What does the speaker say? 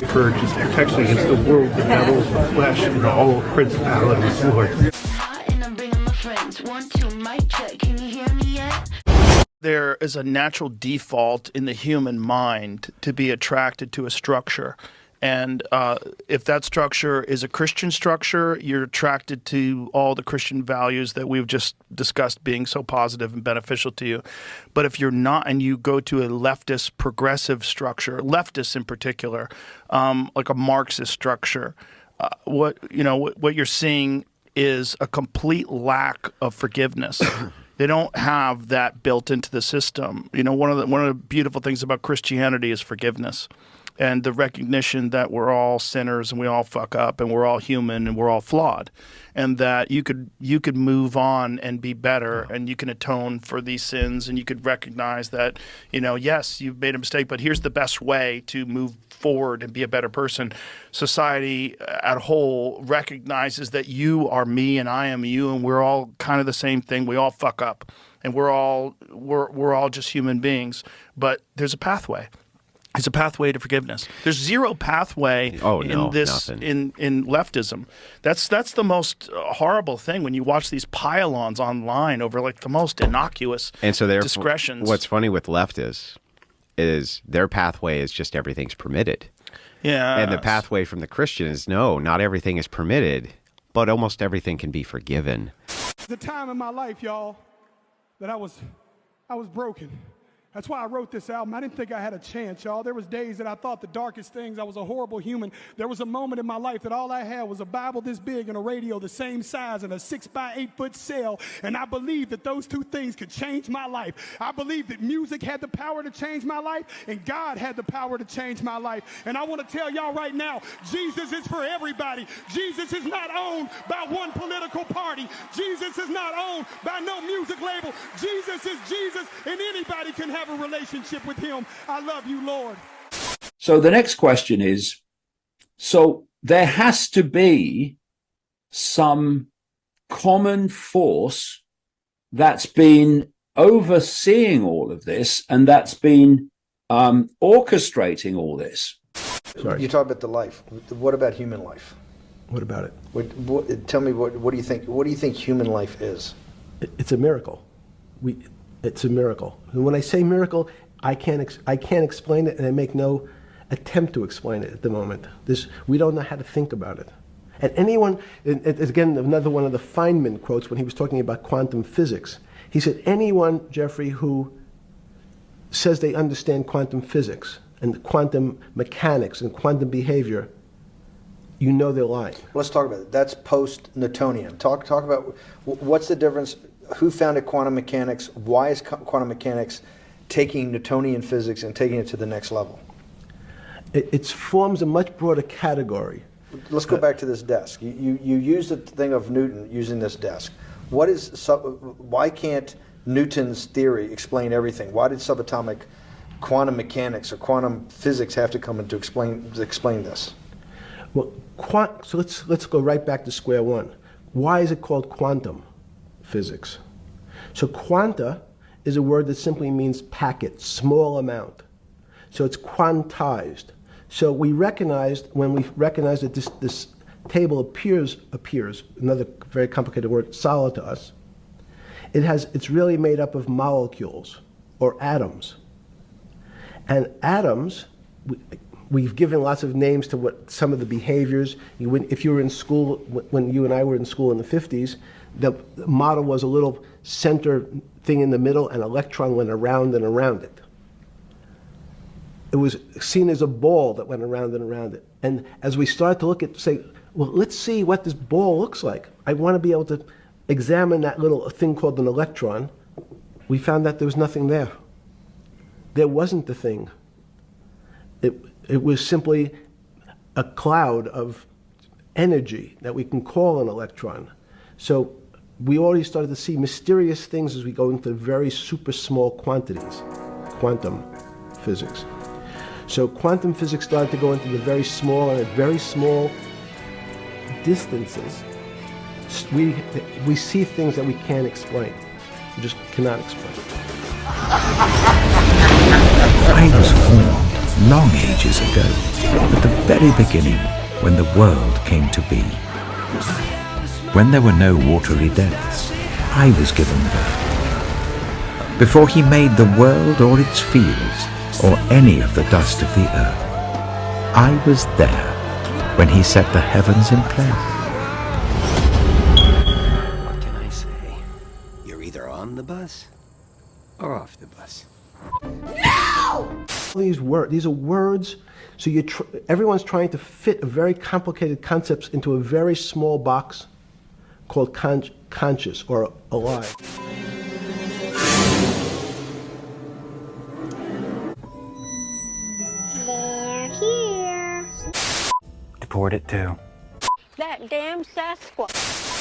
For just protection against the world, the devils, the flesh, and all principalities, Lord. And I'm bringing my friends. 1, 2, mic check. Can you hear me yet? There is a natural default in the human mind to be attracted to a structure. And if that structure is a Christian structure, you're attracted to all the Christian values that we've just discussed being so positive and beneficial to you. But if you're not, and you go to a leftist progressive structure, leftists in particular, like a Marxist structure, what you're seeing is a complete lack of forgiveness. They don't have that built into the system. You know, one of the beautiful things about Christianity is forgiveness. And the recognition that we're all sinners and we all fuck up and we're all human and we're all flawed, and that you could move on and be better, and you can atone for these sins, and you could recognize that, yes, you've made a mistake, but here's the best way to move forward and be a better person. Society at whole recognizes that you are me and I am you, and we're all kind of the same thing. We all fuck up, and we're all just human beings. But there's a pathway. It's a pathway to forgiveness. There's zero pathway in leftism. That's the most horrible thing when you watch these pile-ons online over like the most innocuous discretions. What's funny with leftists is their pathway is just everything's permitted. Yeah. And the pathway from the Christian is no, not everything is permitted, but almost everything can be forgiven. The time in my life, y'all, that I was broken. That's why I wrote this album. I didn't think I had a chance, y'all. There was days that I thought the darkest things. I was a horrible human. There was a moment in my life that all I had was a Bible this big and a radio the same size and a 6x8 cell. And I believed that those two things could change my life. I believed that music had the power to change my life and God had the power to change my life. And I want to tell y'all right now, Jesus is for everybody. Jesus is not owned by one political party. Jesus is not owned by no music label. Jesus is Jesus, and anybody can have a relationship with him. I love you, Lord. So the next question is, so there has to be some common force that's been overseeing all of this and that's been orchestrating all this. Sorry. You talk about the life. What about human life? What about it? Tell me, what do you think? What do you think human life is? It's a miracle. It's a miracle. And when I say miracle, I can't explain it, and I make no attempt to explain it at the moment. We don't know how to think about it. And anyone, again, another one of the Feynman quotes when he was talking about quantum physics. He said, anyone, Jeffrey, who says they understand quantum physics and quantum mechanics and quantum behavior, you know they're lying. Let's talk about it. That's post-Newtonian. Talk about what's the difference. Who founded quantum mechanics? Why is quantum mechanics taking Newtonian physics and taking it to the next level? It forms a much broader category. Let's go back to this desk. You use the thing of Newton using this desk. Why can't Newton's theory explain everything? Why did subatomic quantum mechanics or quantum physics have to come in to explain this? Well, so let's go right back to square one. Why is it called quantum physics? So quanta is a word that simply means packet, small amount. So it's quantized. So when we recognize that this table appears, another very complicated word, solid to us, it's really made up of molecules or atoms. And atoms, we've given lots of names to what some of the behaviors. If you were in school, when you and I were in school in the 50s, the model was a little center thing in the middle, and an electron went around and around it. It was seen as a ball that went around and around it. And as we started to say, well, let's see what this ball looks like. I want to be able to examine that little thing called an electron. We found that there was nothing there. There wasn't the thing. It was simply a cloud of energy that we can call an electron. So we already started to see mysterious things as we go into very super small quantities, quantum physics. So quantum physics started to go into the very small, and at very small distances, we see things that we can't explain. We just cannot explain. Transform long ages ago, at the very beginning, when the world came to be. When there were no watery depths, I was given birth. Before he made the world or its fields, or any of the dust of the earth, I was there when he set the heavens in place. What can I say? You're either on the bus or off the bus. These are words. So everyone's trying to fit a very complicated concepts into a very small box called conscious or alive. They're here. Deport it too. That damn Sasquatch.